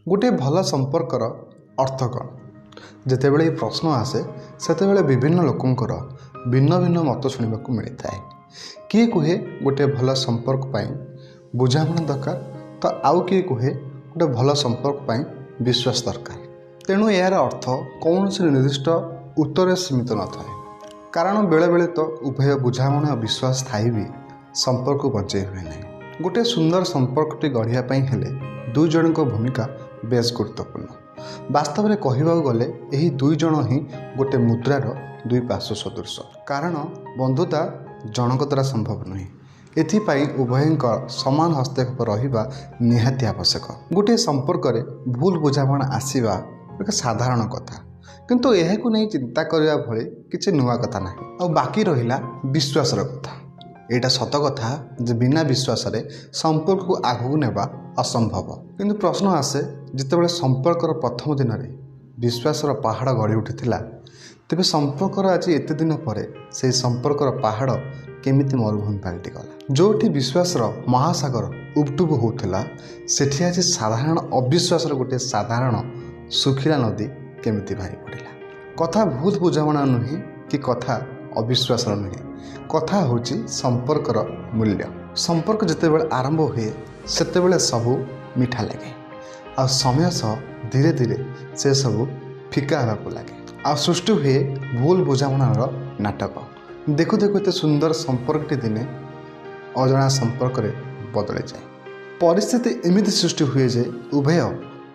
गोटे भल संपर्कर अर्थ कौन जितेबाला प्रश्न आसे से विभिन्न लोकंर भिन्न भिन्न मत शुणा मिलता है। किए कहे गोटे भल संपर्क बुझामणा दरकार तो आउ किए कहे गोटे भल संपर्क विश्वास दरकार। तेणु यार अर्थ कौन से निर्दिष्ट उत्तर सीमित न थाए कारण बेले बेले तो उभय बुझामणा और विश्वास थाई भी संपर्क बचे हुए ना। गोटे सुंदर संपर्कटी गढ़ापी हेले दुई जन भूमिका बेस गुरुत्वपूर्ण। वास्तव में कहवाक गले यही दुई जन ही गोटे मुद्रार दुई पार्श्व सदृश कारण बंधुता जनक द्वारा संभव नुहे। एथिपाई उभयंक समान हस्तक्षेप रहिबा निहाती आवश्यक। गोटे संपर्क में भूल बुझामणा आसीबा एक साधारण कथा किंतु यह को नहीं चिंता करने भली किसी नुआ कथा ना। और बाकी रहिला विश्वासर कथा। एटा सत कथा जे बिना विश्वास रे संपर्क को आगू नेबा असंभव। किंतु प्रश्न आसे जितेबाला संपर्कर प्रथम दिन में विश्वासर पहाड़ गढ़ी उठिथिला तेबे संपर्कर आज एते दिन पर से संपर्कर पहाड़ केमिति मरुभूमि पलटिगला। जोठी विश्वासर महासागर उबटुब होउथिला सेठी आज साधारण अविश्वासर गोटे साधारण सुखिला नदी केमिति भारी पड़िला। कथा भूल बुझामणा नुहे कि कथा अविश्वास नुहे कथा होची संपर्कर मूल्य। संपर्क जितेबाला आरंभ हुए सेतेबाला सबू मीठा लगे आ समय सह धीरे धीरे से सबू फिका होगा लगे आ सृष्टि हुए भूल बुझामणार नाटक। देखु देखु एत सुंदर संपर्कटी दिने अजଣା संपर्क रे बदली जाए। परिस्थिति एमिति सृष्टि हुए जे उभय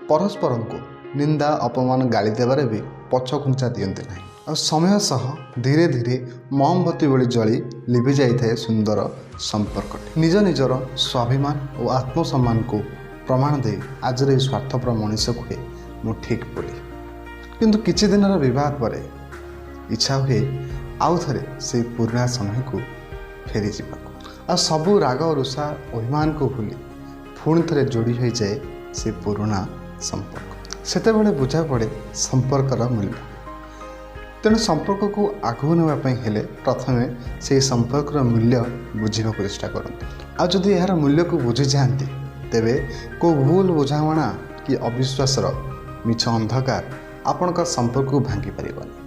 परस्पर को निंदा अपमान गाली देवारे भी पछघुंचा दियंते नहीं और समय सह धीरे धीरे मोमबत्ती भली जली लिभि जाए सुंदर संपर्क। निज निजर स्वाभिमान और आत्मसम्मान को प्रमाण दे आज स्वार्थपर मनीष कहे मु ठीक बोली। किंतु किछि दिन विवाह पर इच्छा हुए आउ थे से पुराना समय को फेरी जावाक आ सबू राग रुषा अभिमान को भूली पुणी थे जोड़ी हो जाए से पुराना संपर्क। सेतेबेले बुझा पड़े संपर्कर मूल्य। तेणु संपर्क को आगू नापी हेले प्रथमे से संपर्कर मूल्य बुझा चेष्टा करते। आदि यार मूल्य को बुझी जाती तेबे को भूल बुझामणा कि अविश्वासर मिछ अंधकार आपण संपर्क को भांगी पारिबनी।